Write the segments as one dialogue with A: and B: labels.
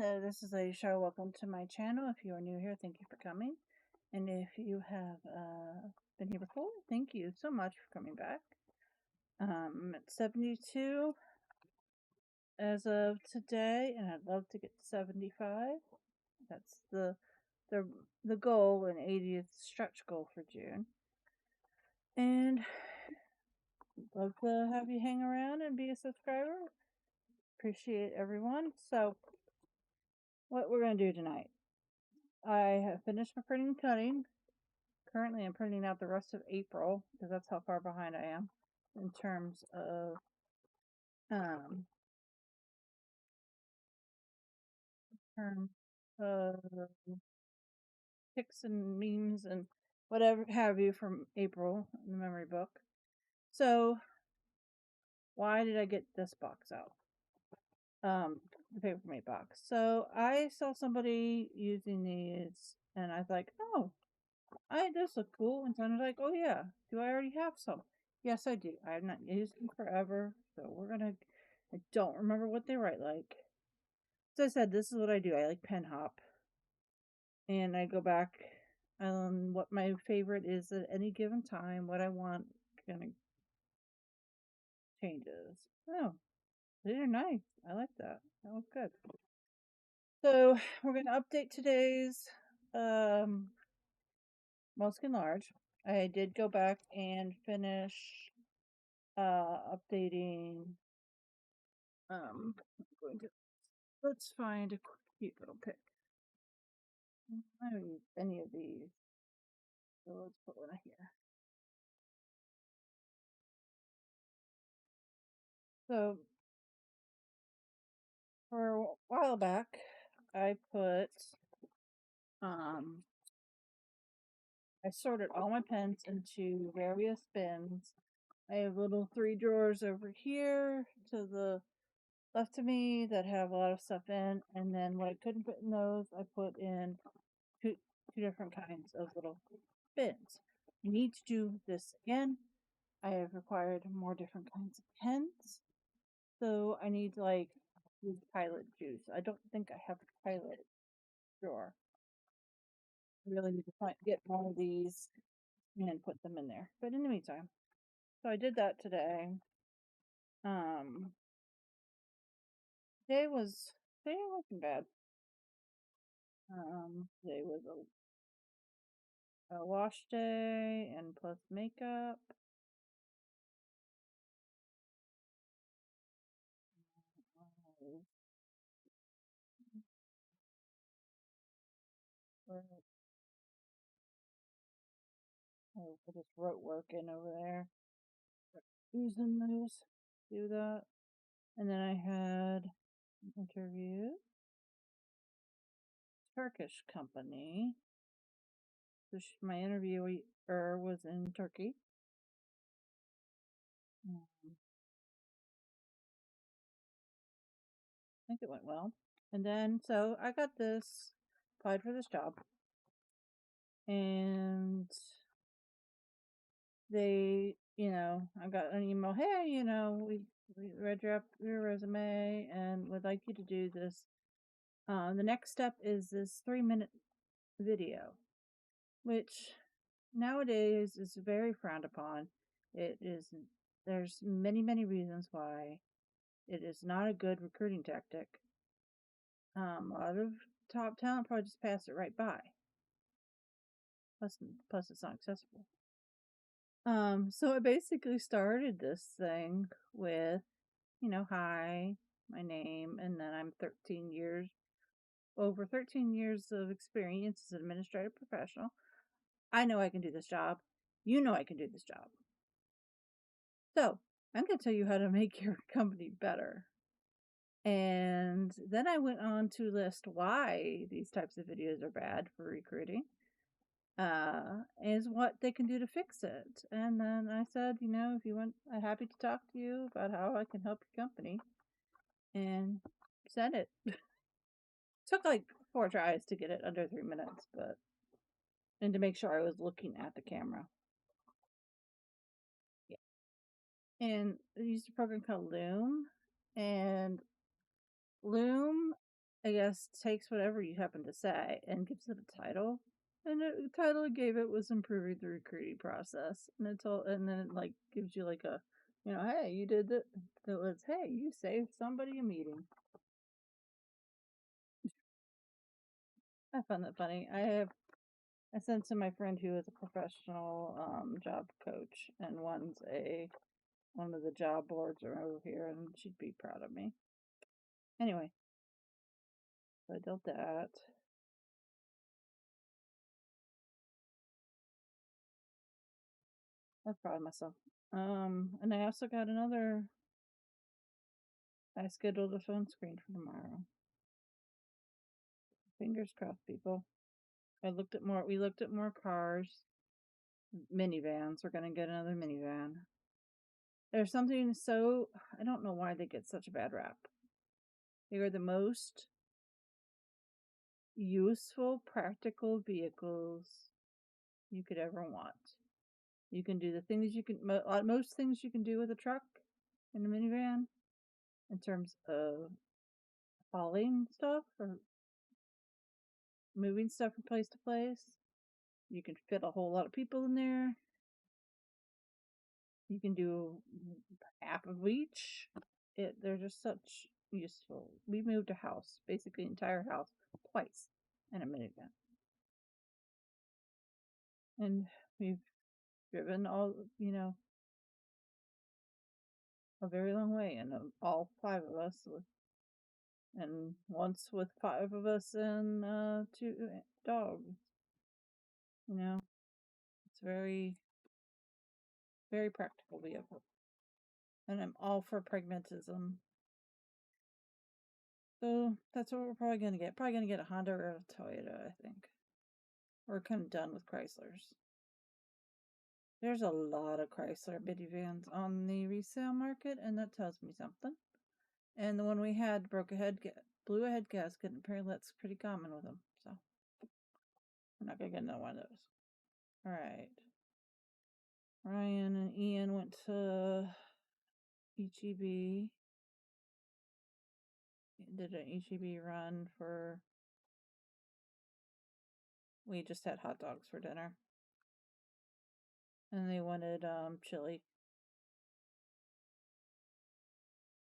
A: Hello, this is Lady Shar. Welcome to my channel. If you are new here, thank you for coming. And if you have been here before, thank you so much for coming back. I'm at 72 as of today, and I'd love to get to 75. That's the goal, an 80th stretch goal for June. And I'd love to have you hang around and be a subscriber. Appreciate everyone. So, what we're going to do tonight. I have finished my printing and cutting. Currently, I'm printing out the rest of April because that's how far behind I am in terms of um terms of pics and memes and whatever have you from April in the memory book. So why did I get this box out? The Papermate box. So I saw somebody using these and I was like, oh, this look cool. And someone was like, oh yeah, do I already have some? Yes, I do. I have not used them forever. So I don't remember what they write like. As I said, this is what I do. I like pen hop. And I go back on what my favorite is at any given time, what I want kind of changes. Oh, these are nice. I like that. That was good. So we're going to update today's Moleskin Large. I did go back and finish updating. I'm going to let's find a cute little pic. I don't use any of these, so let's put one here. So for a while back, I put I sorted all my pens into various bins. I have little 3 drawers over here to the left of me that have a lot of stuff in, and then what I couldn't put in those, I put in two different kinds of little bins. I need to do this again. I have required more different kinds of pens. So I need like use pilot juice. I don't think I have a pilot drawer. I really need to get one of these and put them in there. But in the meantime, so I did that today. Um, today wasn't bad. Today was a wash day and plus makeup. I just wrote work in over there. Using those, do that. And then I had an interview. Turkish company. So my interviewer was in Turkey. I think it went well. And then, so I got this, applied for this job. And they, I got an email, hey, we read your resume and would like you to do this. The next step is this 3-minute video, which nowadays is very frowned upon. There's many, many reasons why it is not a good recruiting tactic. A lot of top talent probably just pass it right by. Plus it's not accessible. So I basically started this thing with, hi, my name, and then I'm over 13 years of experience as an administrative professional. I know I can do this job. You know I can do this job. So I'm going to tell you how to make your company better. And then I went on to list why these types of videos are bad for recruiting. Is what they can do to fix it. And then I said, if you want, I'm happy to talk to you about how I can help your company. And sent it. Took like 4 tries to get it under 3 minutes, and to make sure I was looking at the camera. Yeah. And I used a program called Loom. And Loom I guess, takes whatever you happen to say and gives it a title. And the title it gave it was improving the recruiting process. And then it like gives you like a, hey, you did it. It was, hey, you saved somebody a meeting. I found that funny. I sent to my friend who is a professional job coach and runs one of the job boards over here, and she'd be proud of me. Anyway, so I did that. I'm proud of myself. And I also got I scheduled a phone screen for tomorrow. Fingers crossed, people. We looked at more cars, minivans. We're gonna get another minivan. There's something so, I don't know why they get such a bad rap. They are the most useful, practical vehicles you could ever want. You can do the things most things you can do with a truck and a minivan in terms of hauling stuff or moving stuff from place to place. You can fit a whole lot of people in there. You can do half of each. They're just such useful. We moved a house, basically entire house, twice in a minivan. And we've driven a very long way, and all five of us and once with five of us and two dogs. It's very, very practical vehicle. And I'm all for pragmatism. So that's what we're probably gonna get. Probably gonna get a Honda or a Toyota, I think. We're kind of done with Chryslers. There's a lot of Chrysler minivans on the resale market, and that tells me something. And the one we had blew a head gasket, and apparently that's pretty common with them. So we're not gonna get another one of those. All right. Ryan and Ian went to HEB. Did an HEB run for. We just had hot dogs for dinner. And they wanted chili.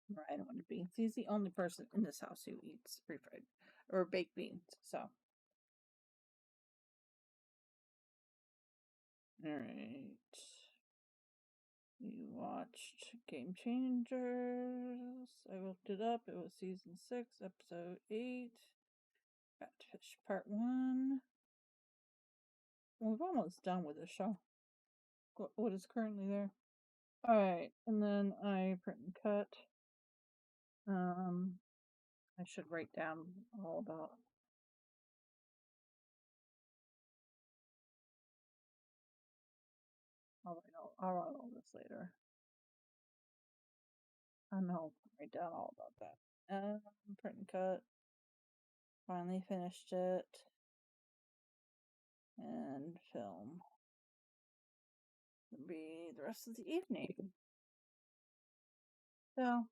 A: Ryan wanted beans. He's the only person in this house who eats refried or baked beans. So, all right. We watched Game Changers. I looked it up. It was season 6, episode 8. Catfish part 1. We're almost done with the show. What is currently there? All right, and then I print and cut. I should write down all about. I'll write all this later. I know, write down all about that. Print and cut. Finally finished it. And film. It'll be the rest of the evening. So.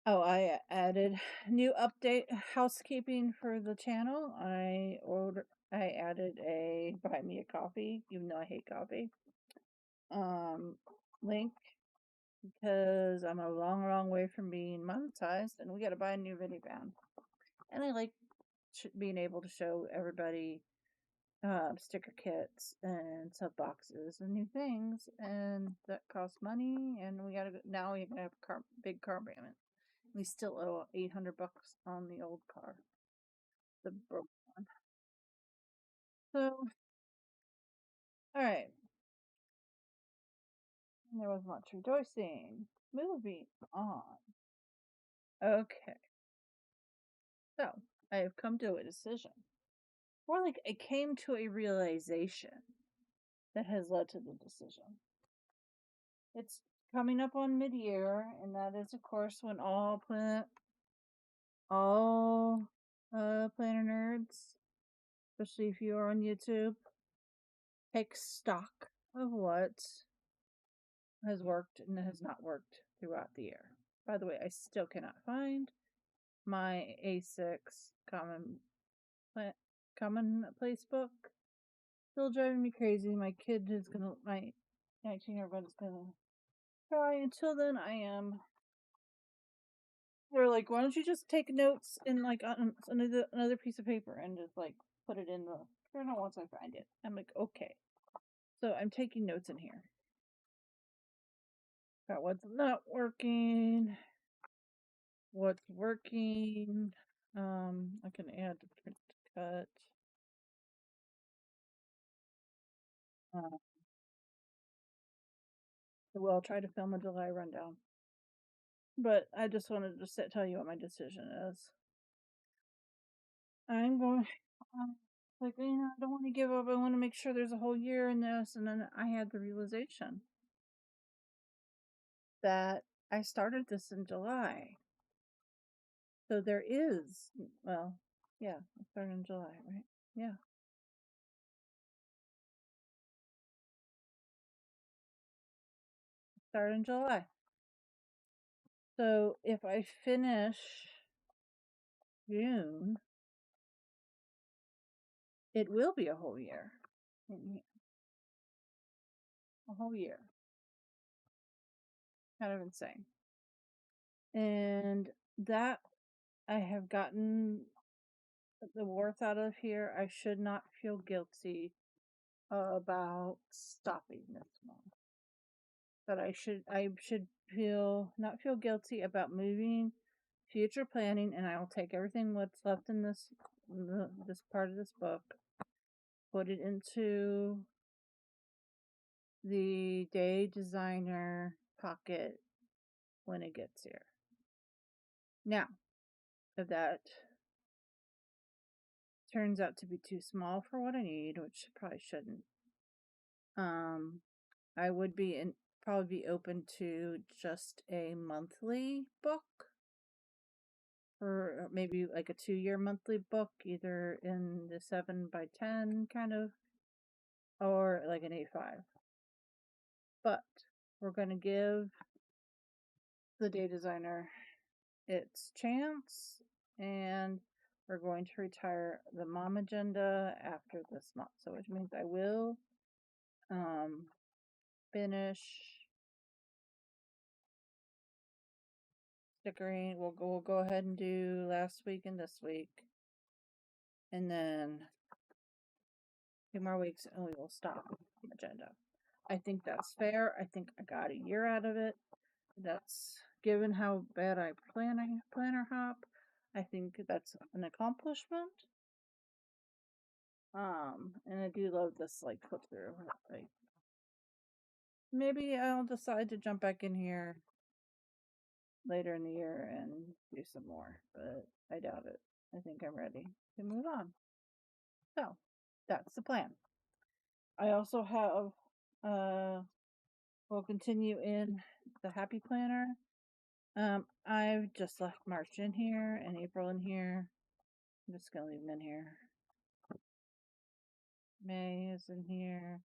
A: Oh, I added new update housekeeping for the channel. I added a buy me a coffee, even though I hate coffee. Link because I'm a long way from being monetized, and we got to buy a new minivan. And I like being able to show everybody sticker kits and sub boxes and new things, and that costs money. And we gotta now we have a big car payment. We still owe $800 on the old car, the broke one. So, all right. There was much rejoicing. Moving on. Okay. So, I have come to a decision. More like I came to a realization that has led to the decision. It's coming up on mid-year, and that is, of course, when all planner nerds, especially if you are on YouTube, take stock of what has worked and has not worked throughout the year. By the way, I still cannot find my A6 commonplace book. Still driving me crazy. My 19-year-old is gonna cry. Until then, I am. They're like, why don't you just take notes in like on another piece of paper and just like put it in the journal once I find it. I'm like, okay. So I'm taking notes in here. Got what's not working. What's working. I can add the print cut. Well, I'll try to film a July rundown. But I just wanted to tell you what my decision is. I'm going, like, I don't want to give up. I want to make sure there's a whole year in this. And then I had the realization that I started this in July. So there is, well, yeah, I started in July, right? Yeah. Started in July. So if I finish June, it will be a whole year. A whole year. Kind of insane. And that I have gotten the worth out of here. I should not feel guilty about stopping this one. But I should not feel guilty about moving, future planning, and I will take everything what's left in this part of this book, put it into the day designer pocket when it gets here. Now, if that turns out to be too small for what I need, which probably shouldn't, I would probably be open to just a monthly book, or maybe like a 2-year monthly book, either in the 7x10 kind of, or like an A5. But we're going to give the day designer its chance, and we're going to retire the Momagenda after this month. So which means I will finish stickering. We'll go ahead and do last week and this week, and then 2 more weeks, and we will stop Magenda. I think that's fair. I think I got a year out of it. That's, given how bad I planner hop, I think that's an accomplishment. And I do love this like flip through. Like, maybe I'll decide to jump back in here later in the year and do some more, but I doubt it. I think I'm ready to move on. So that's the plan. I also have we'll continue in the happy planner. I've just left March in here and April in here. I'm just gonna leave them in here. May is in here.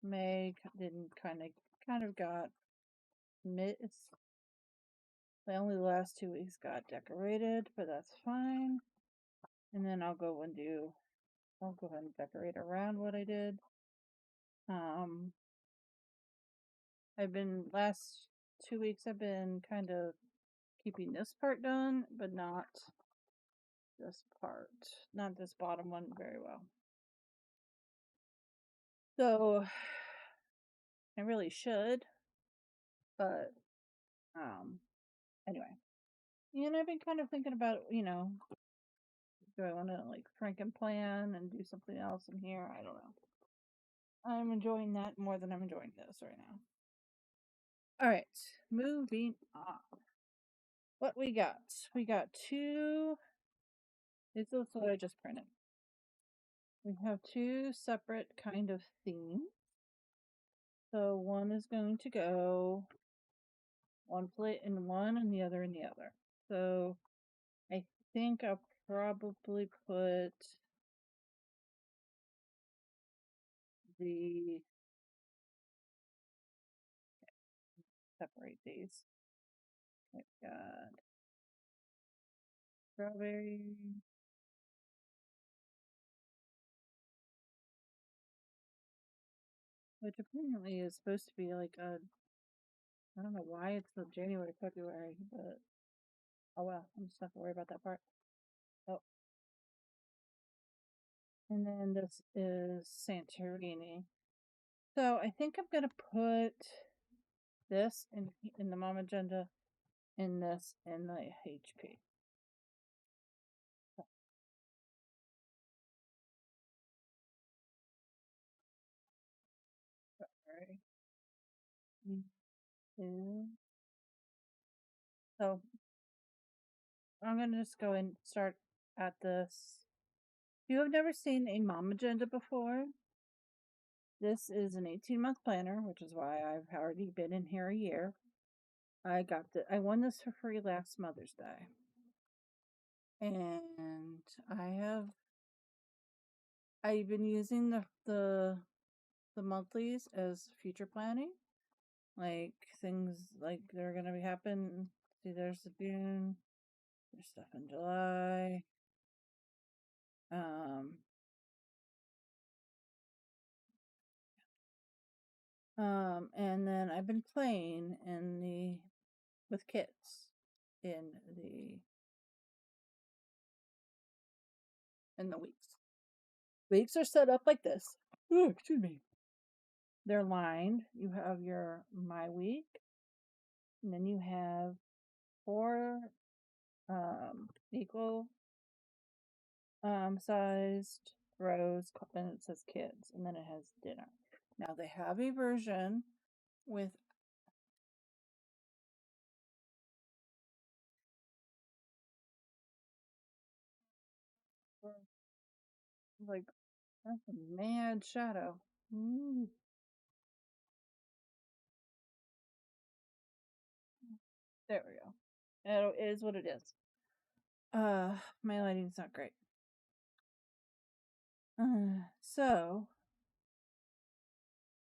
A: May didn't kind of got it's only the last 2 weeks got decorated, but that's fine. And then I'll go ahead and decorate around what I did. Last 2 weeks I've been kind of keeping this part done, but not this part, not this bottom one very well. So I really should, but anyway. And I've been kind of thinking about, do I want to like Franken-plan and do something else in here? I don't know. I'm enjoying that more than I'm enjoying this right now. All right, moving on. What we got? We got two. This is what I just printed. We have two separate kind of themes. So one is going to go one plate in one and the other in the other. So I think I'll probably put the separate these. I've got strawberry. Which apparently is supposed to be like a, I don't know why it's the January, February, but oh well, I'm just not gonna worry about that part. Oh, and then this is Santorini. So I think I'm gonna put this in the Momagenda, in this in the HP. Sorry. So I'm gonna just go and start at this. If you have never seen a Momagenda before, this is an 18-month planner, which is why I've already been in here a year. I won this for free last Mother's Day. And I've been using the monthlies as future planning. Like things like that are gonna be happen. See, there's the June, there's stuff in July. Um and then I've been playing with kids in the weeks. Weeks are set up like this. Ooh, excuse me. They're lined. You have your my week, and then you have four equal sized rows, and it says kids, and then it has dinner. Now they have a version with like that's a mad shadow. Ooh. There we go. It is what it is. My lighting's not great. So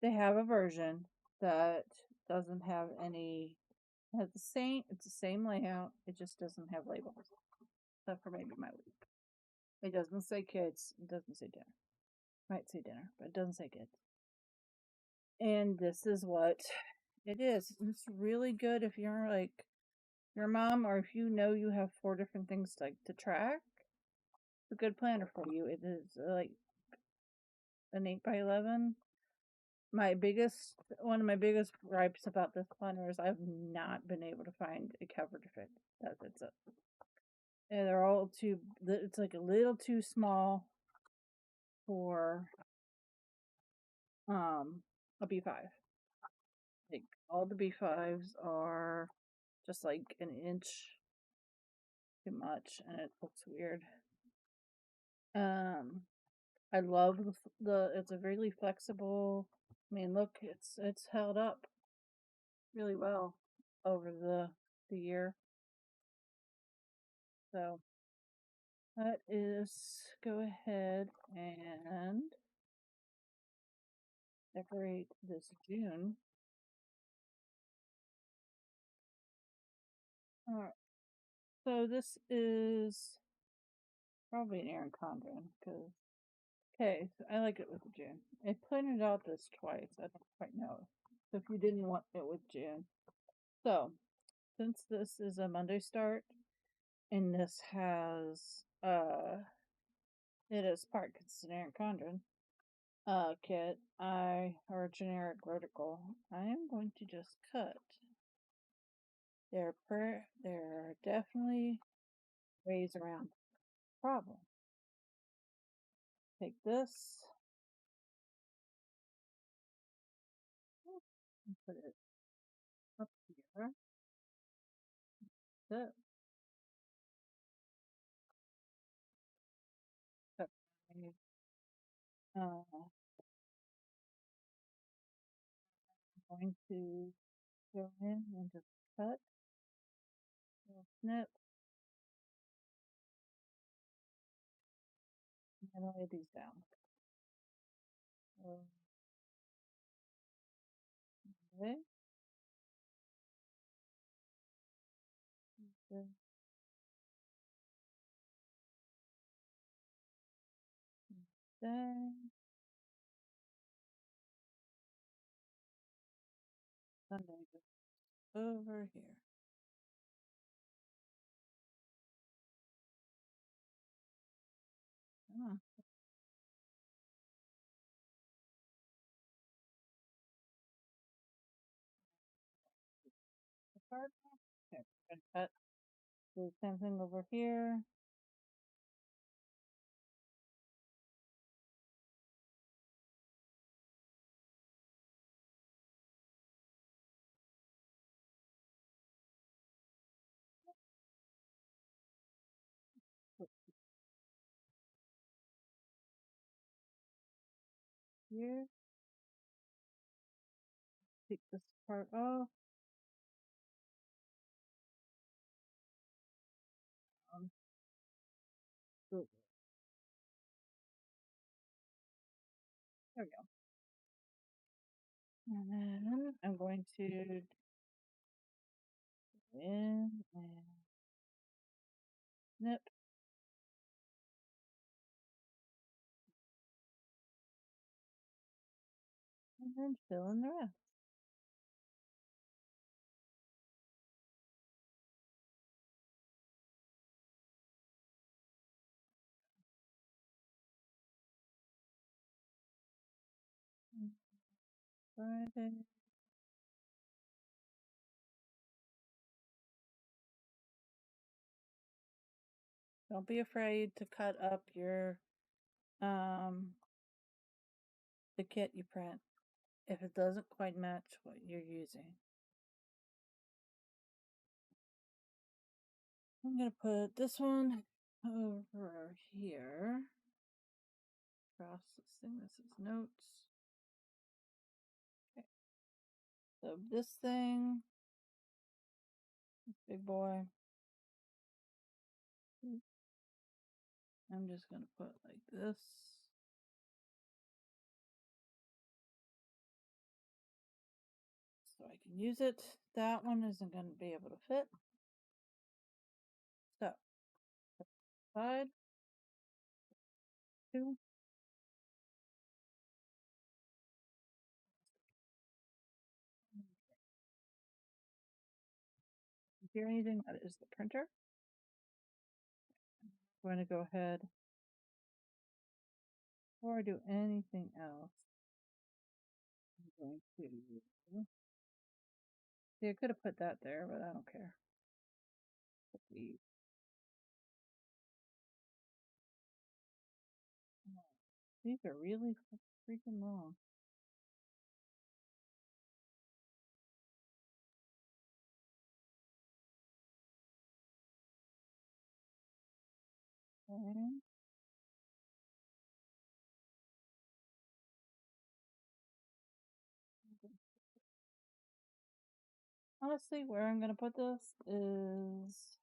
A: they have a version that doesn't have any. Has the same. It's the same layout. It just doesn't have labels. Except for maybe my week. It doesn't say kids. It doesn't say dinner. Might say dinner, but it doesn't say kids. And this is what it is. It's really good if you're like your mom, or if you know you have 4 different things to track. It's a good planner for you. It is like an 8x11. One of my biggest gripes about this planner is I've not been able to find a cover to fit that fits it. And they're all too. It's like a little too small for a B5. Like all the B5s are just like an inch too much, and it looks weird. Um, I love the it's a really flexible. I mean, look, it's held up really well over the year. So that is go ahead and decorate this June. All right. So this is probably an Erin Condren because okay, so I like it with June. I printed out this twice. I don't quite know. So if you didn't want it with June. So since this is a Monday start and this has it is part it's an Erin Condren kit, or generic vertical, I am going to just cut. There are definitely ways around the problem. Take this and put it up here. So, cut I'm going to go in and just cut, little snip, and lay these down. So, okay. Sunday goes over here. Come on. Okay, we're gonna cut the same thing over here. Here, take this part off. Um, so there we go. And then I'm going to go in and snip. And then fill in the rest. Friday. Don't be afraid to cut up your the kit you print if it doesn't quite match what you're using. I'm gonna put this one over here. Processing. This is notes. Okay. So this thing, big boy. I'm just gonna put like this. So I can use it. That one isn't gonna be able to fit. So side 2. If you hear anything, that is the printer. I'm going to go ahead before I do anything else. I'm going to see. I could have put that there, but I don't care. Put these. These are really freaking long. Okay. Honestly, where I'm going to put this is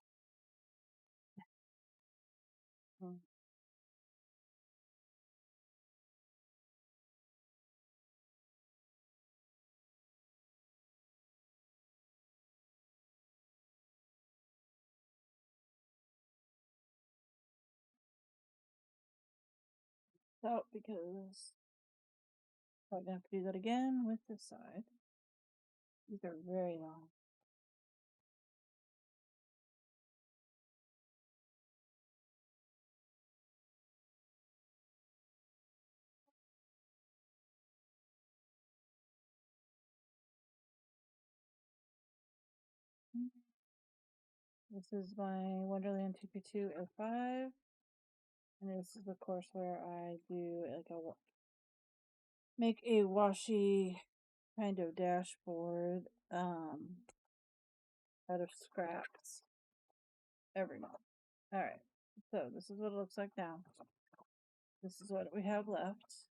A: out because I'm going to have to do that again with this side. These are very long. This is my Wonderland 2P2 and this is the course where I do like make a washi kind of dashboard out of scraps every month. All right, so this is what it looks like now. This is what we have left.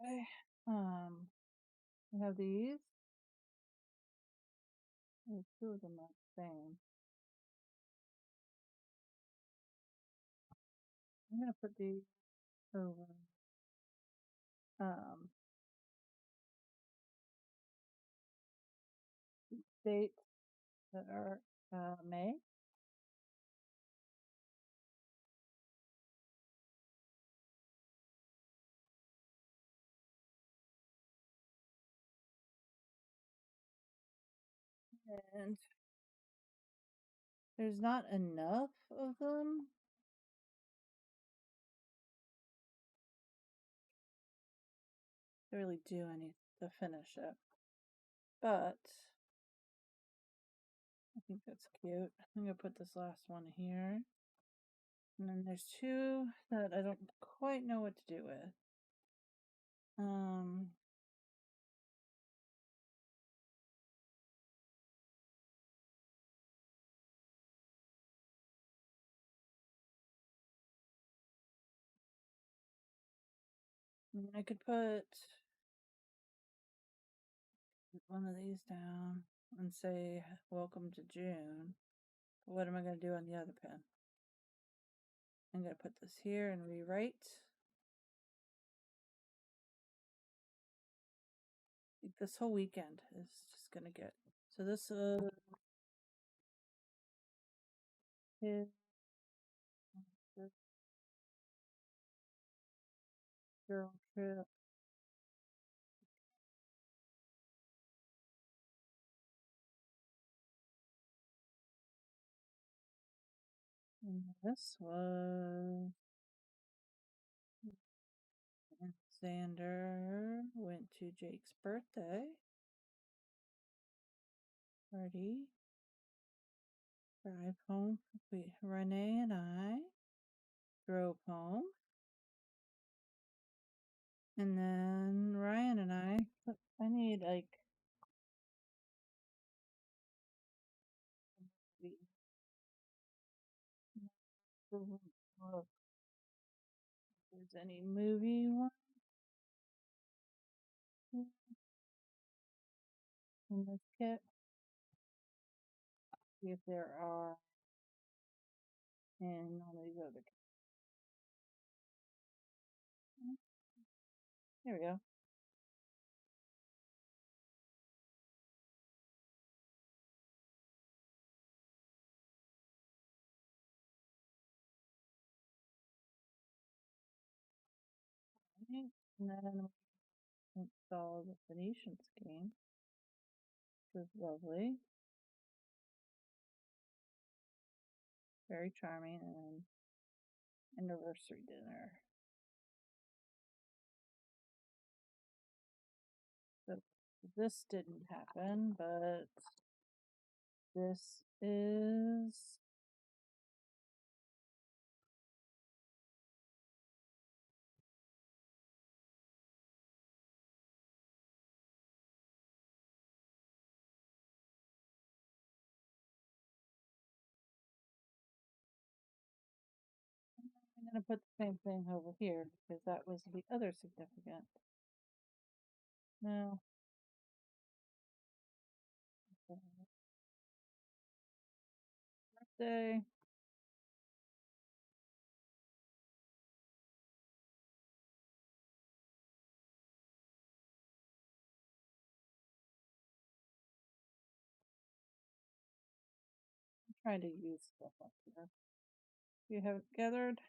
A: Okay, we have these. There's 2 of them are the same. I'm gonna put these over date that are May. And there's not enough of them to really do any to finish it. But I think that's cute. I'm gonna put this last one here. And then there's two that I don't quite know what to do with. I could put one of these down and say welcome to June. But what am I going to do on the other pen? I'm going to put this here and rewrite. This whole weekend is just going to get. So this is this girl trip. And this was Xander went to Jake's birthday party. Drive home. Renee and I drove home. And then Ryan and I need like look if there's any movie one in this kit. See if there are in all these other kits. There we go. And then we install the Phoenician scheme, which is lovely. Very charming and anniversary dinner. So this didn't happen, but this is I'm going to put the same thing over here because that was the other significant. No. Birthday. I'm trying to use stuff up here. You have it gathered.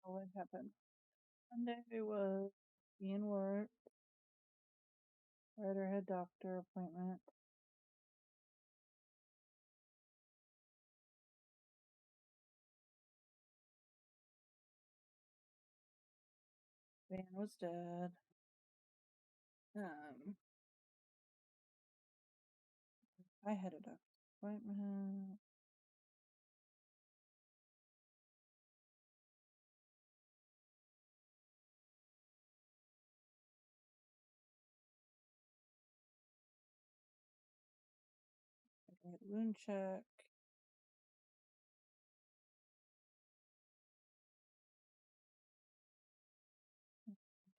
A: What happened? Monday was being work. Writer had doctor appointment. Van was dead. I had a doctor's appointment. I had a wound check.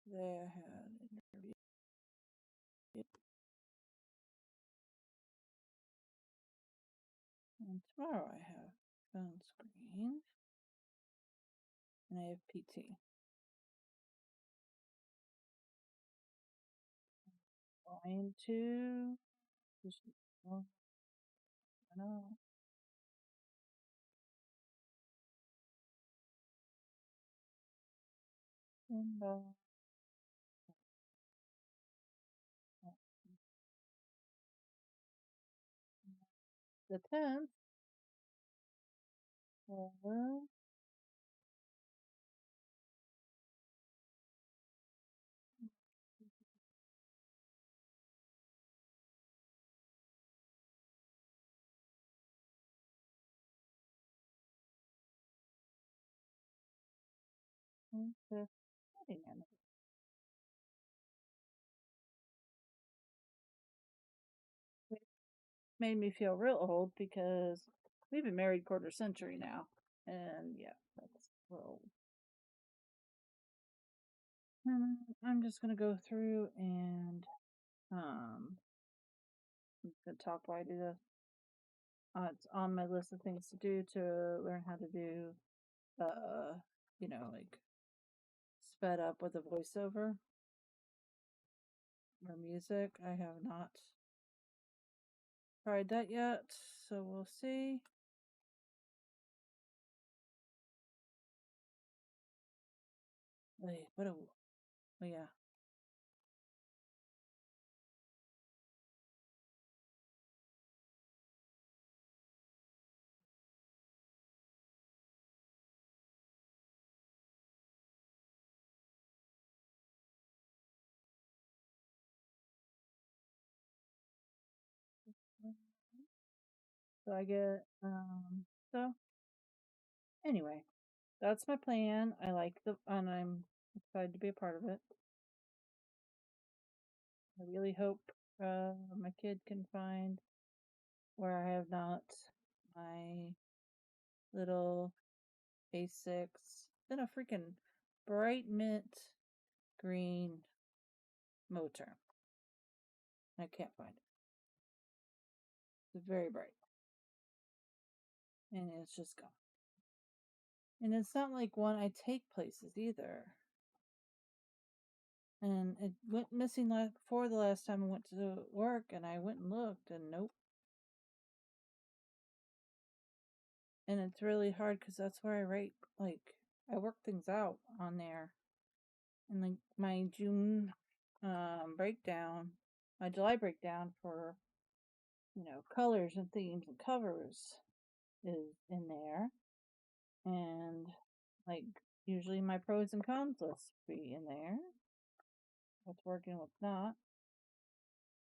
A: Today I had an interview. And tomorrow I have phone screen. And I have PT. Going to just, well, I don't know. And, the 10th. Well, the wedding anniversary. It made me feel real old because we've been married quarter century now. And yeah, that's real. I'm just gonna go through and I'm gonna talk while I do this. It's on my list of things to do to learn how to do like sped up with a voiceover or music. I have not tried that yet, so we'll see. Wait, oh yeah. So I get so anyway, that's my plan. I like and I'm excited to be a part of it. I really hope my kid can find where I have not my little A6. Then a freaking bright mint green motor. I can't find it. It's very bright. And it's just gone. And it's not like one I take places either. And it went missing for the last time I went to work, and I went and looked, and nope. And it's really hard because that's where I write, I work things out on there. And like my June breakdown, my July breakdown for, colors and themes and covers is in there. And like usually my pros and cons list be in there. What's working, what's not.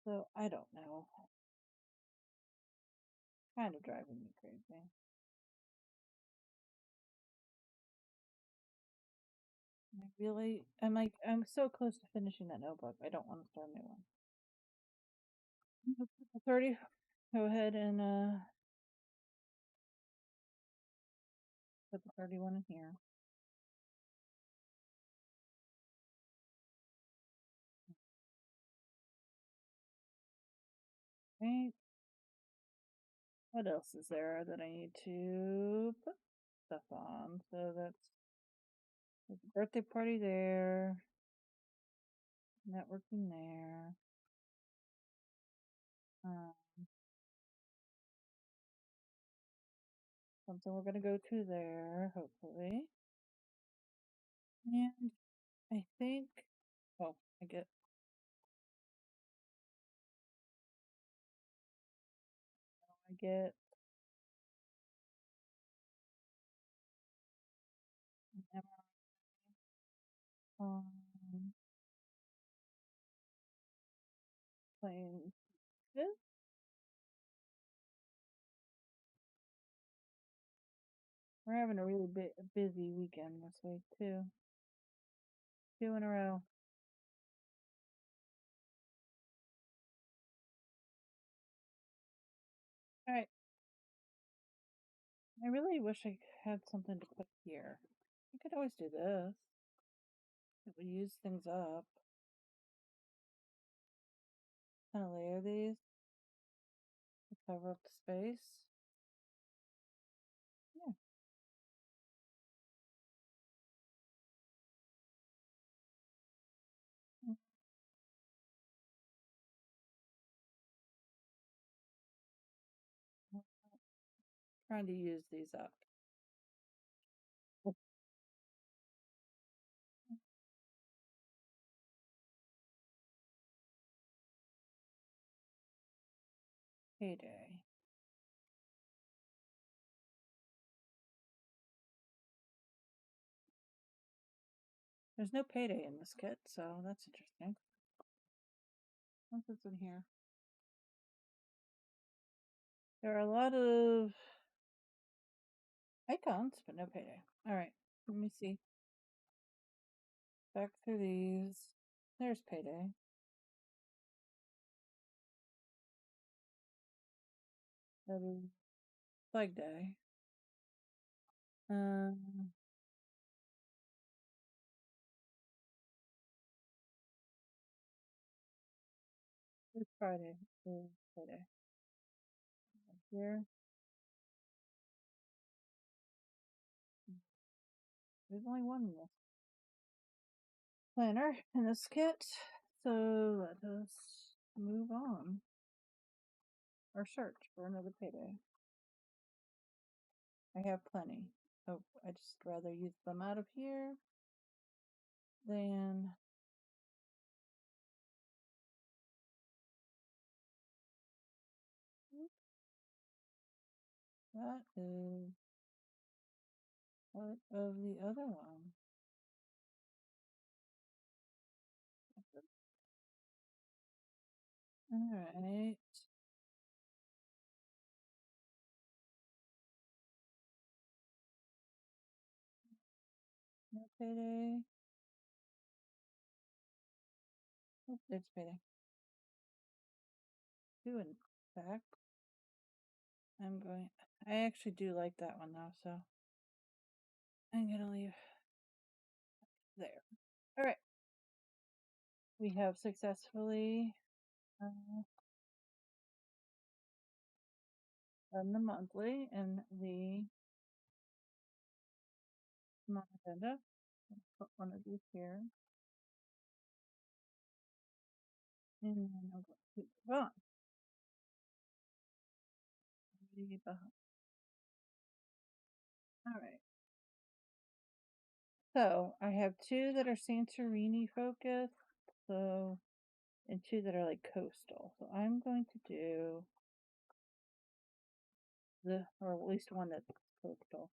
A: So I don't know. Kind of driving me crazy. I'm so close to finishing that notebook. I don't want to start a new one. 30. Go ahead and put the 31 in here. Right. What else is there that I need to put stuff on? So there's a birthday party there. Networking there. Um, something we're gonna go to there, hopefully. And I think, oh, I get an MRI playing this. We're having a really busy weekend this week too. 2 in a row. All right. I really wish I had something to put here. I could always do this. It would use things up. Kind of layer these to cover up the space. trying to use these up. Payday. There's no payday in this kit, so that's interesting. What's this in here? There are a lot of icons, but no payday. All right, let me see. Back through these. There's payday. That is Flag Day. It's Friday. It's Friday. Here. There's only one in this planner in this kit. So let us move on. Or search for another payday. I have plenty. Oh, I just rather use them out of here than that is part of the other one. Alright. No payday. Oh, there's payday. Two in fact. I actually do like that one though, so I'm gonna leave there. Alright. We have successfully done the monthly and the Momagenda. Put one of these here. And then I'm going to move on. Alright. So I have two that are Santorini focused, so and two that are like coastal. So I'm going to do or at least one that's coastal.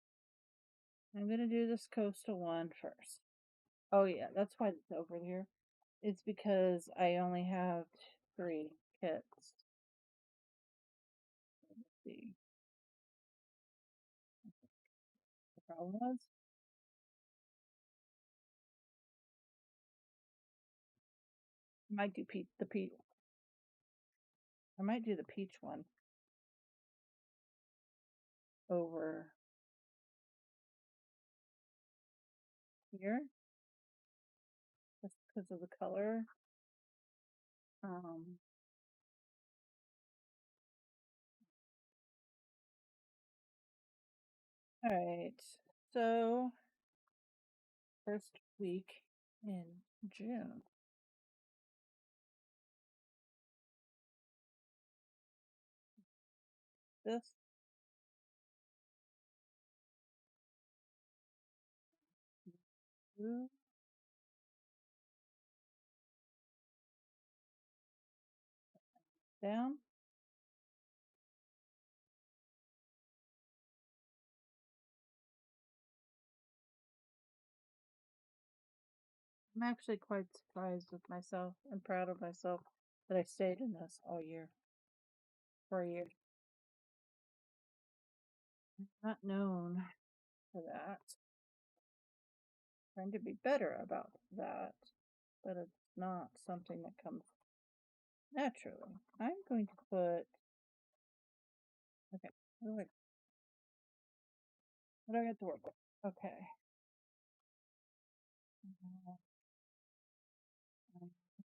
A: I'm gonna do this coastal one first. Oh yeah, that's why it's over here. It's because I only have 3 kits. Let's see. The problem was I might do the peach. I might do the peach one over here just because of the color. All right, so first week in June. This blue down. I'm actually quite surprised with myself and proud of myself that I stayed in this all year. For a year. I'm not known for that. Trying to be better about that, but it's not something that comes naturally. I'm going to put okay. What do I got to work with? Okay.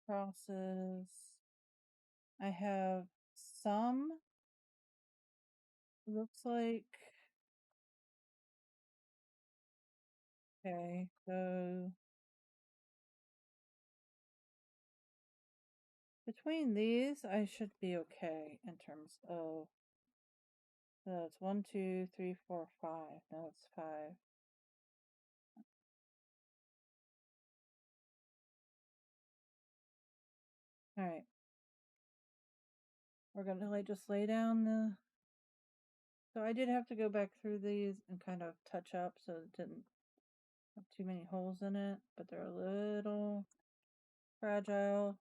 A: Crosses. I have some. Looks like okay. So between these, I should be okay in terms of So it's 1, 2, 3, 4, 5. No, it's 5. All right. We're gonna just lay down the. So I did have to go back through these and kind of touch up so it didn't have too many holes in it, but they're a little fragile.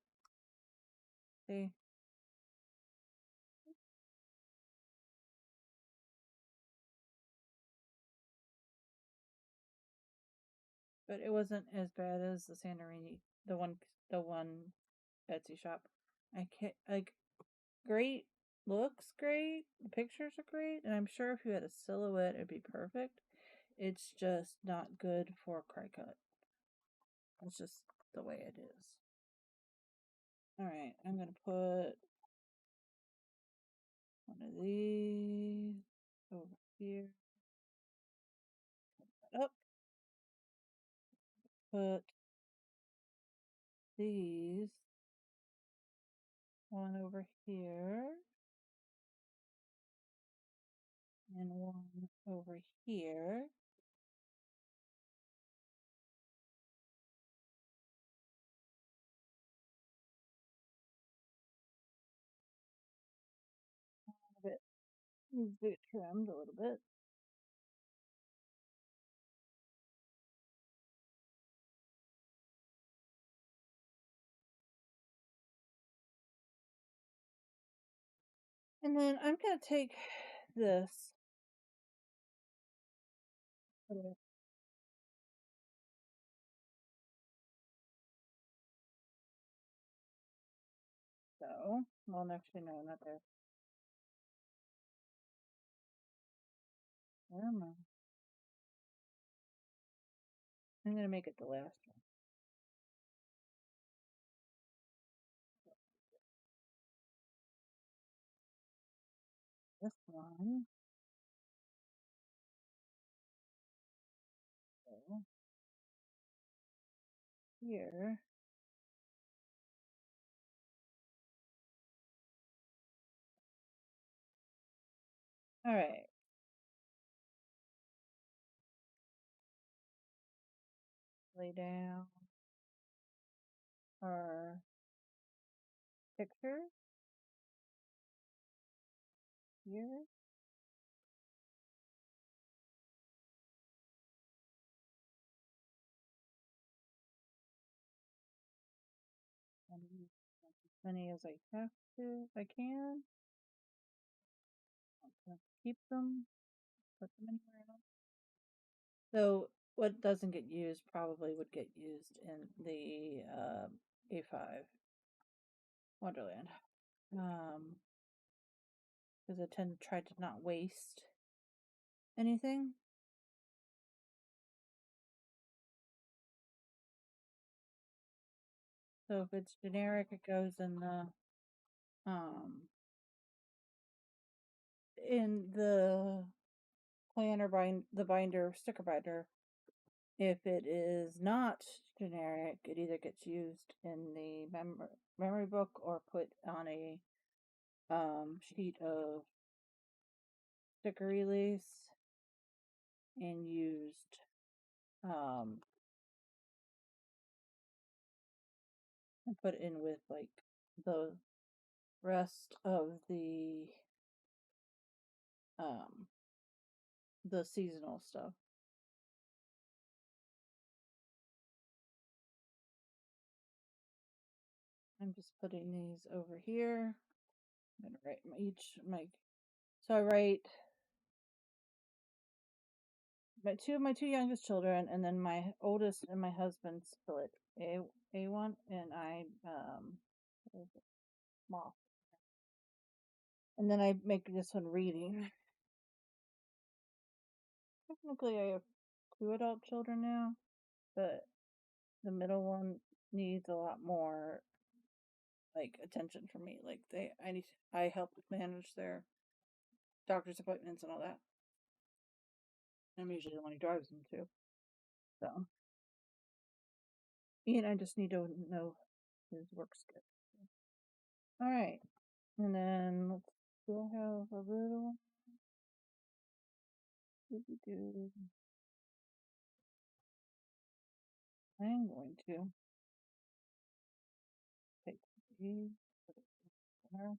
A: See? But it wasn't as bad as the Santorini, the one Etsy shop. I can't like great looks great. The pictures are great, and I'm sure if you had a silhouette, it'd be perfect. It's just not good for cry cut. It's just the way it is. All right, I'm gonna put one of these over here. Up. Put these one over here and one over here. A bit needs to get trimmed a little bit. And then I'm gonna take this. So, well, actually, no, not there. Never mind. I'm gonna make it the last one. This one. So, here. All right. Lay down our picture here. And use as many as I have to, if I can. I'm gonna keep them, put them anywhere else. So what doesn't get used probably would get used in the A5 Wonderland. Because I tend to try to not waste anything. So if it's generic, it goes um in the planner the binder, sticker binder. If it is not generic, it either gets used in the memory book or put on a sheet of sticker release and used um and put in with like the rest of um the seasonal stuff. I'm just putting these over here. I'm gonna write so I write my two youngest children and then my oldest and my husband split A1 and I what is it? Moth. And then I make this one reading. Technically I have two adult children now, but the middle one needs a lot more like attention from me. Like I help manage their doctor's appointments and all that. I'm usually the one who drives them too. So and I just need to know his work schedule. All right, and then let's. Do I have a little? Do. I'm going to take these, put it in there.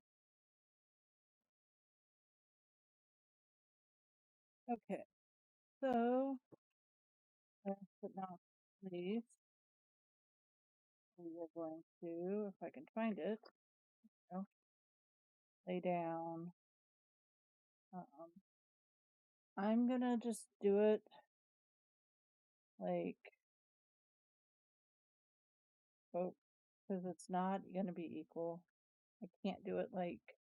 A: Okay, so last but not least, we are going to, if I can find it, lay down. I'm gonna just do it like, oh, because it's not gonna be equal. I can't do it like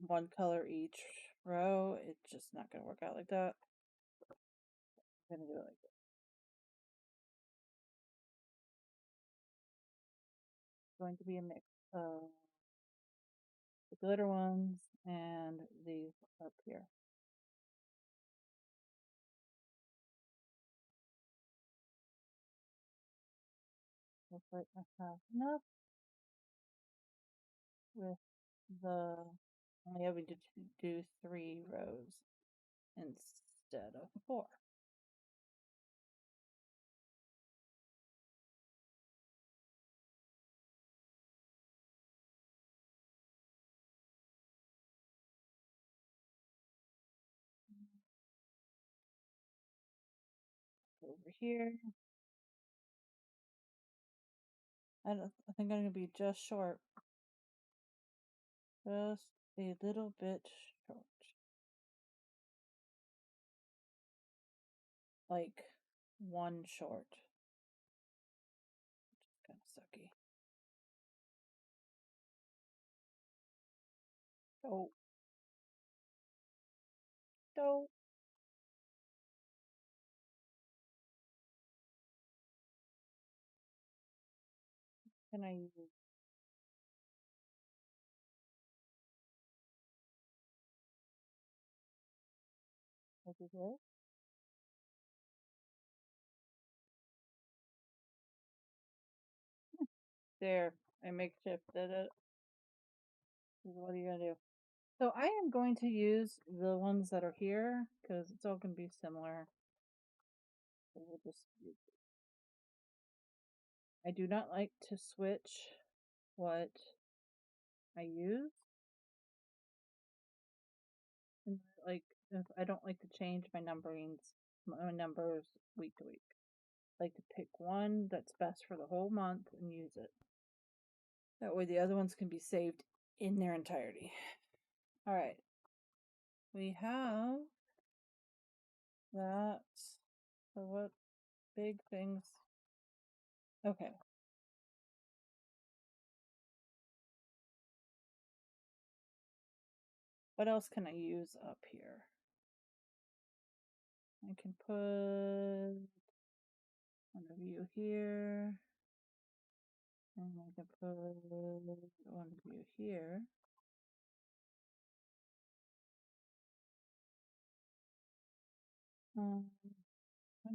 A: one color each row. It's just not gonna work out like that. I'm gonna do it like this. It's going to be a mix of the glitter ones and these up here. Hopefully I have enough with the, only having to do 3 rows instead of 4. Over here, I think I'm gonna be just short, just a little bit short, like 1 short. Kind of sucky. Oh, don't. Can I use what is it? There, I makeshifted it. What are you gonna do? So I am going to use the ones that are here because it's all gonna be similar. So we'll just use it. I do not like to switch what I use. And like, if I don't like to change my my numbers week to week. I like to pick one that's best for the whole month and use it. That way the other ones can be saved in their entirety. All right. We have that. So what big things? Okay. What else can I use up here? I can put one of you here. And I can put one of you here. When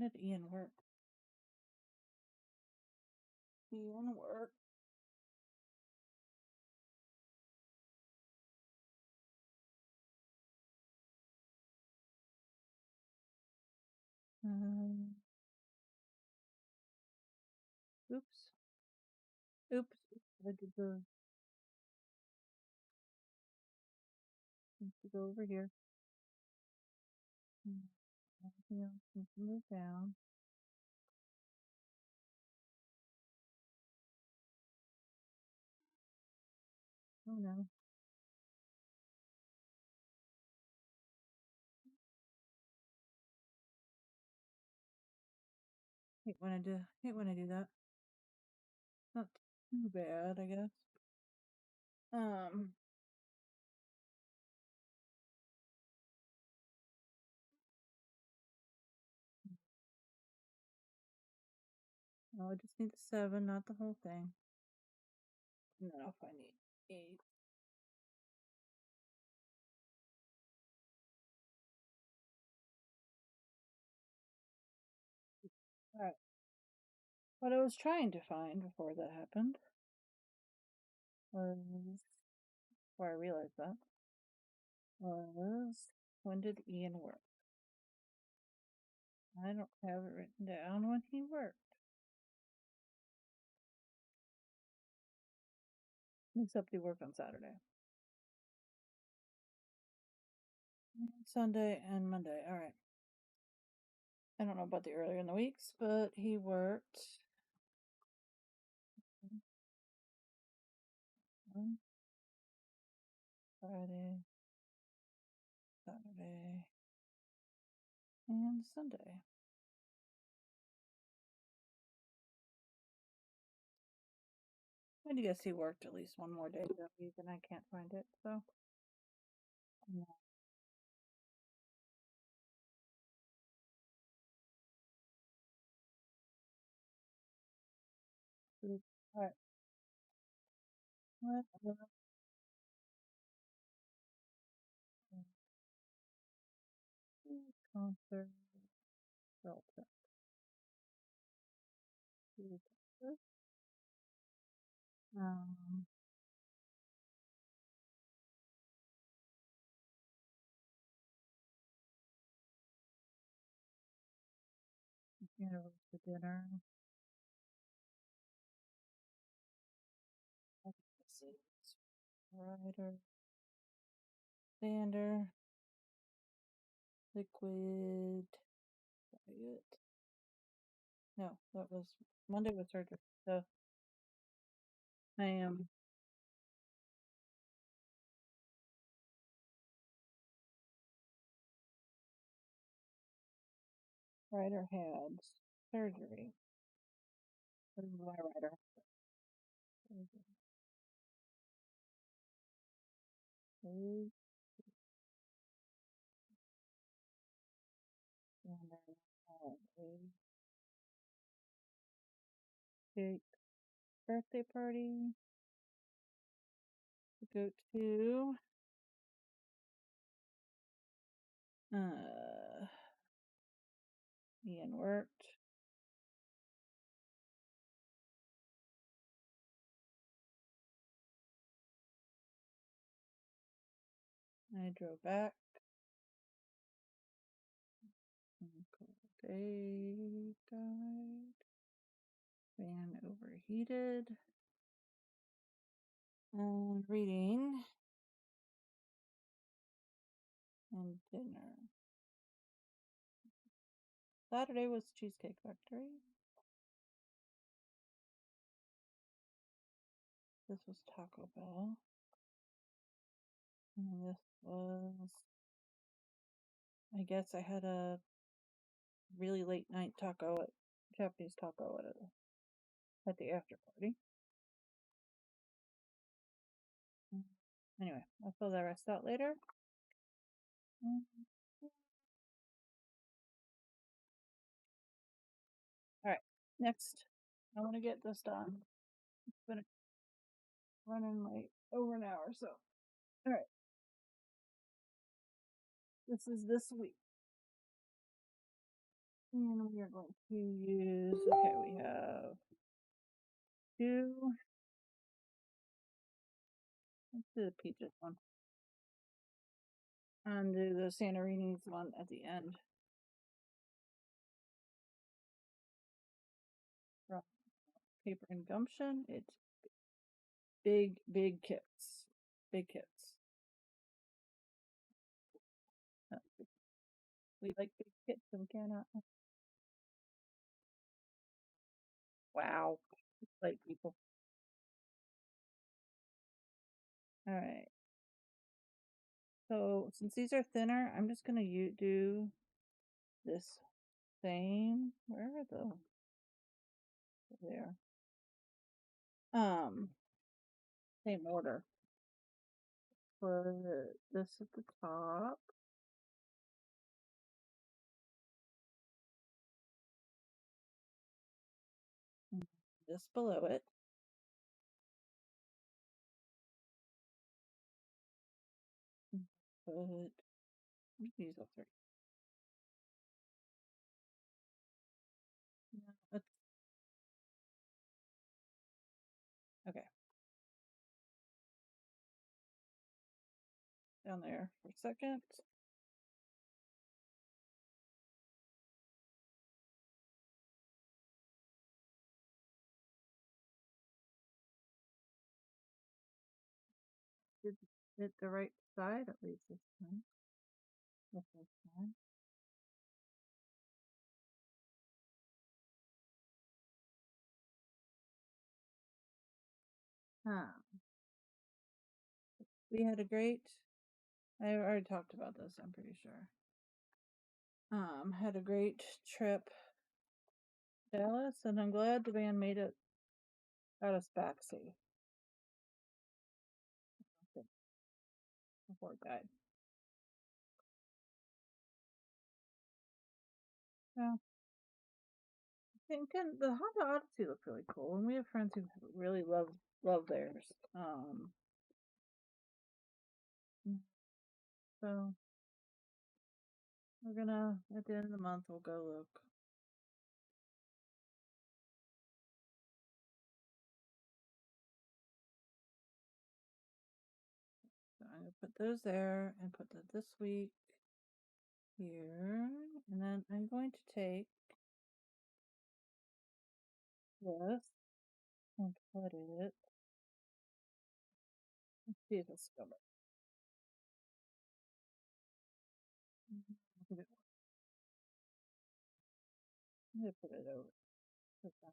A: did Ian work? Ian work. Oops. Oops. I did the. Needs to go over here. Everything else needs to move down. Oh no. Hate when I do that. Not too bad, I guess. No, I just need the 7, not the whole thing. And then I'll find the 8. Alright. What I was trying to find before that happened was, before I realized that, was when did Ian work? I don't have it written down when he worked. Except he worked on Saturday. Sunday and Monday. All right. I don't know about the earlier in the weeks, but he worked on Friday, Saturday, and Sunday. I guess he worked at least one more day that week, and I can't find it, so. Yeah. All right. What the concert Delta? Um, Universal dinner. Let's see. Rider, Sander, liquid, diet. No, that was Monday was surgery. So I am Ryder had surgery. This is why Ryder. Sander had a big birthday party to go to. Ian worked. I drove back. Day died. Fan overheated. And reading. And dinner. Saturday was Cheesecake Factory. This was Taco Bell. And this was, I guess I had a really late night taco, Japanese taco at the after party. Anyway, I'll fill the rest out later. Alright, next. I want to get this done. It's been running late over an hour, so. Alright. This is this week. And we are going to use, okay, we have two. Let's do the peaches one. And do the Santorini's one at the end. From Paper and Gumption. It's big kits. Big kits. We like big kits and cannot. Wow. Like people. Alright. So since these are thinner, I'm just gonna do this same. Where are the? There. Same order. For this at the top. And this below it. Put these up there. No, let's, okay. Down there for a second. did it the right side at least this time. The first time. Huh. We had a great. I already talked about this. I'm pretty sure. Had a great trip, Dallas, and I'm glad the van made it out of back safe before it died. Yeah. And the Honda Odyssey looked really cool, and we have friends who really love theirs. So we're gonna at the end of the month we'll go look. So I'm gonna put those there and put that this week here, and then I'm going to take this and put it. Let's see if it's covered. I'm gonna put it over. Put that.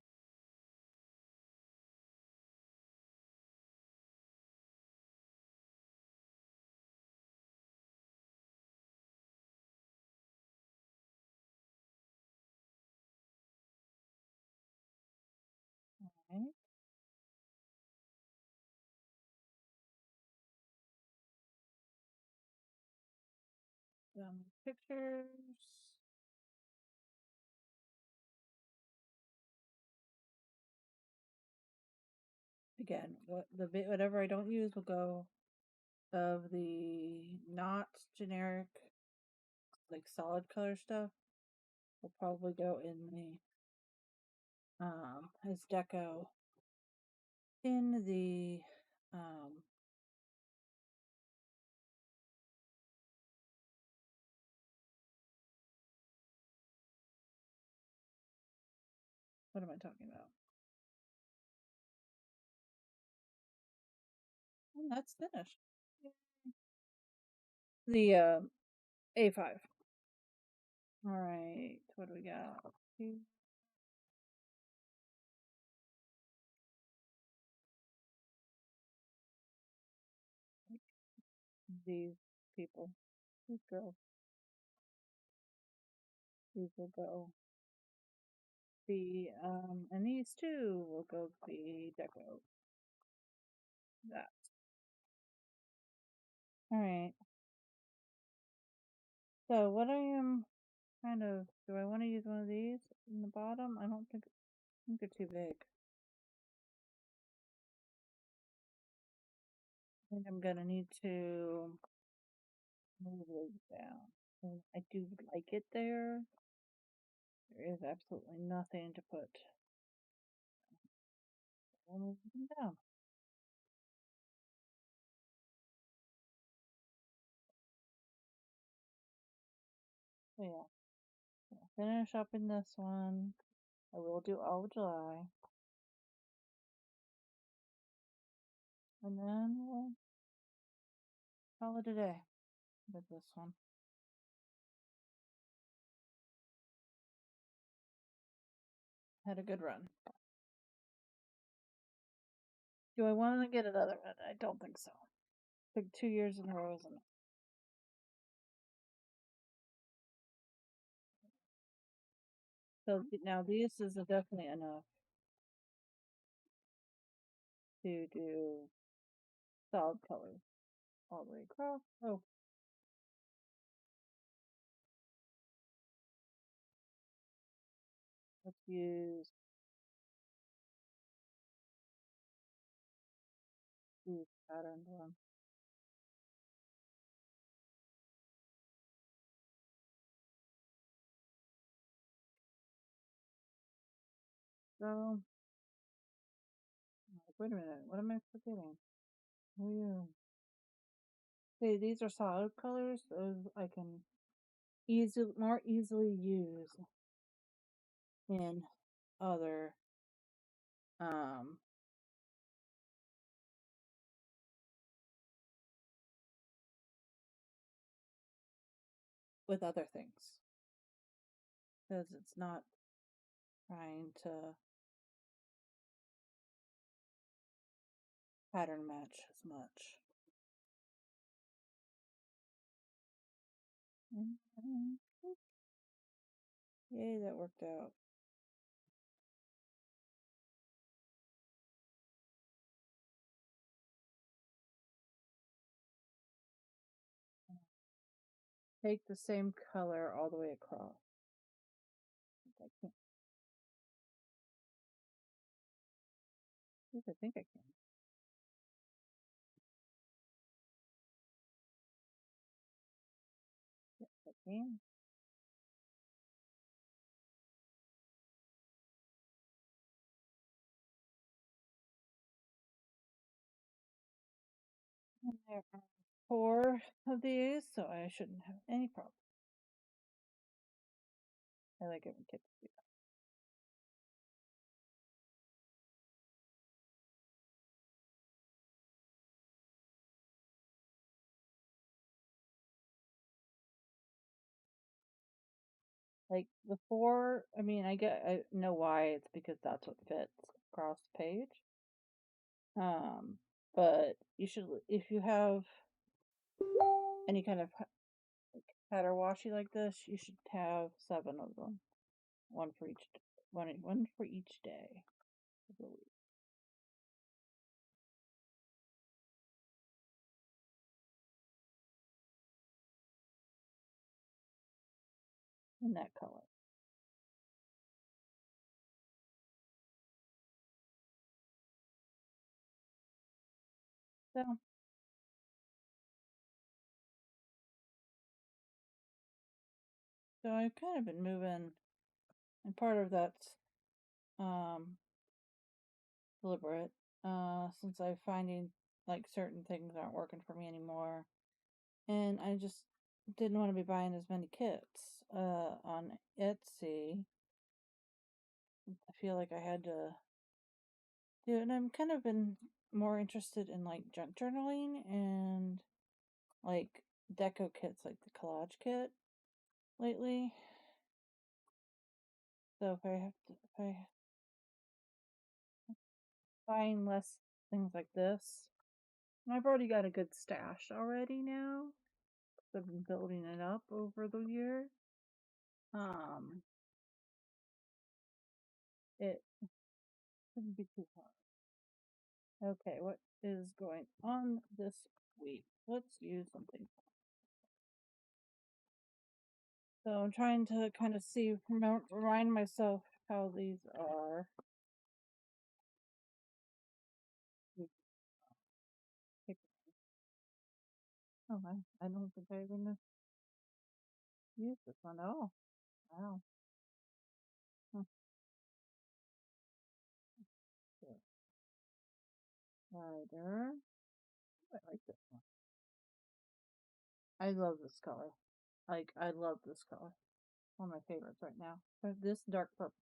A: All right. Pictures. Again, whatever I don't use will go of the not generic, like solid color stuff. Will probably go in the as deco in the what am I talking about? And that's finished. The A5. All right, what do we got? These people, these girls, these will go be and these two will go be deco. That. All right. So what I am kind of, do I want to use one of these in the bottom? I think they're too big. I think I'm gonna need to move those down. And I do like it there. There is absolutely nothing to put. I'll move them down. So yeah, I'll finish up in this one. I will do all of July. And then we'll call it a day with this one. Had a good run. Do I want to get another one? I don't think so. Like 2 years in a row isn't it? So now this is definitely enough to do solid colors all the way across. Oh, let's use these patterned one. So, wait a minute, what am I forgetting? Oh yeah. Okay, these are solid colors, so I can more easily use in other um with other things. Because it's not trying to pattern match as much. Yay, that worked out. Take the same color all the way across. I can't. I think I can. Yes, I can. And there are 4 of these, so I shouldn't have any problem. I like it when kids do that. Like the 4, I mean, I know why. It's because that's what fits across the page. But you should, if you have any kind of pattern washi like this, you should have 7 of them, one for each day of the week. In that color. So I've kind of been moving, and part of that's deliberate, since I'm finding like certain things aren't working for me anymore, and I just didn't want to be buying as many kits on Etsy. I feel like I had to do it, and I'm kind of been more interested in like junk journaling and like deco kits, like the collage kit lately. So if I find less things like this, and I've already got a good stash already now. I've been building it up over the year. It shouldn't be too hard. Okay, what is going on this week? Let's use something. So I'm trying to kind of see, remind myself how these are. Oh, I don't think I'm gonna use this one. Oh, wow. Huh. Lighter. I like this one. I love this color. Like, I love this color. One of my favorites right now. But this dark purple.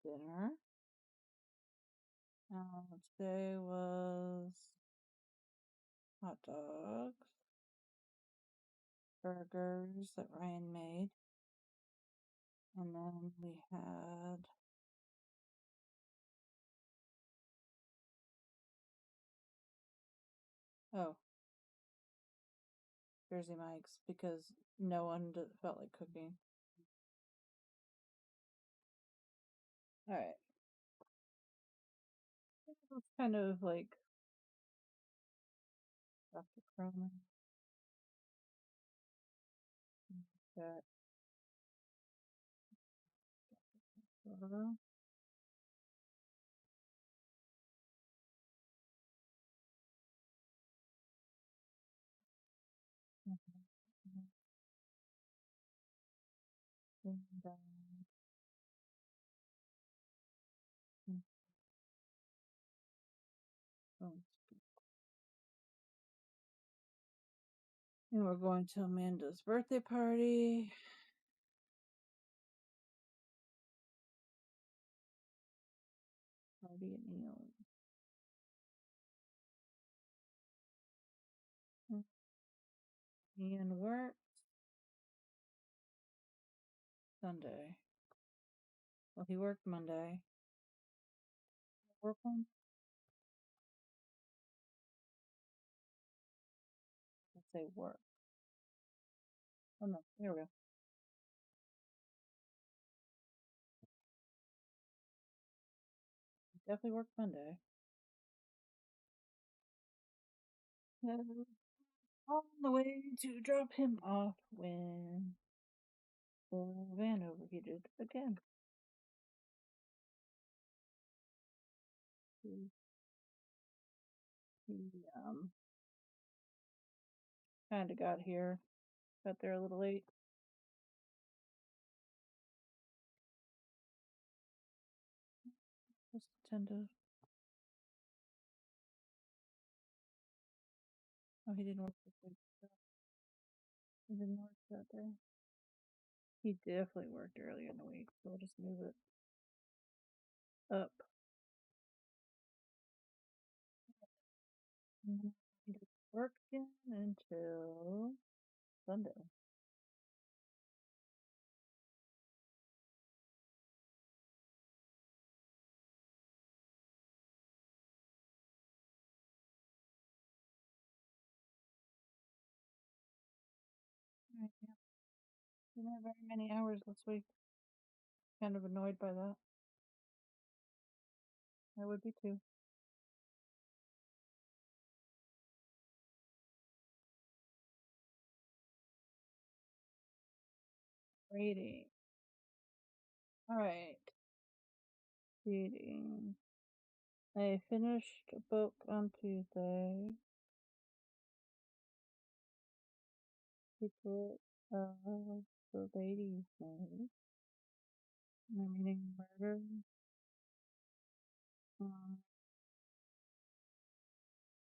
A: Dinner. Today was hot dogs, burgers that Ryan made, and then we had Jersey Mike's because no one felt like cooking. All right, it's kind of like Dr. Cronin. That photo. And we're going to Amanda's birthday party. Party at Neon. Ian worked Sunday. Well, he worked Monday. Work on? Let's say work. Oh no, here we go. Definitely worked Monday. On the way to drop him off when the van overheated again. He kind of got there a little late. Just tend to. Oh, he didn't work this week. He didn't work that day. He definitely worked earlier in the week, so we'll just move it up. He doesn't work again until Sunday. Right, yeah. Didn't have very many hours this week. Kind of annoyed by that. I would be too. Rating. Alright. Reading. I finished a book on Tuesday. Secret of the Lady's Maid. I'm reading Murder.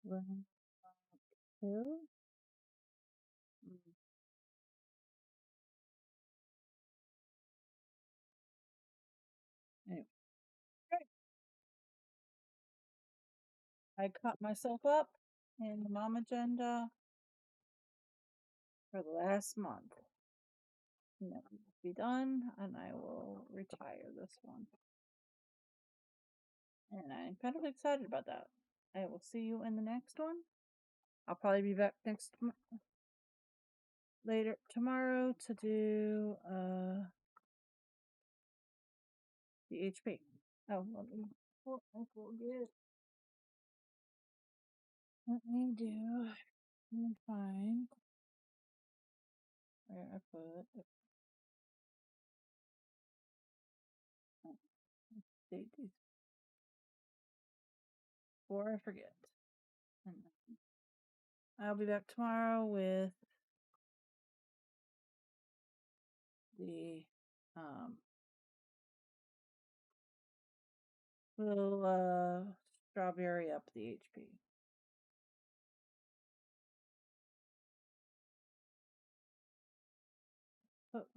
A: When Hill. Anyway, I caught myself up in the Momagenda for the last month. And that will be done, and I will retire this one. And I'm kind of excited about that. I will see you in the next one. I'll probably be back later tomorrow to do the HP. Oh, let me find where I put it. Date these before I forget. And I'll be back tomorrow with the little strawberry up the HP. Put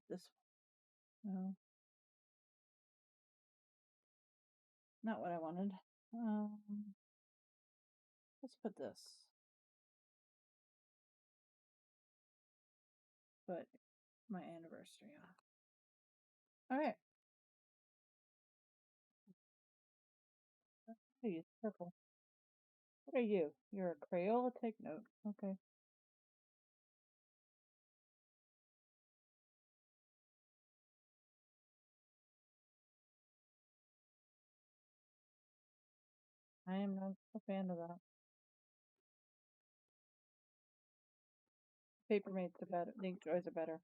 A: this one. No. Not what I wanted. Let's put this. Put my anniversary on. Alright. Hey, it's purple. What are you? You're a Crayola? Take note. Okay. I am not a fan of that. Papermates are better. Inkjoys are better.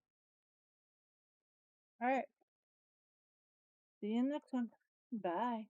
A: Alright. See you in the next one. Bye.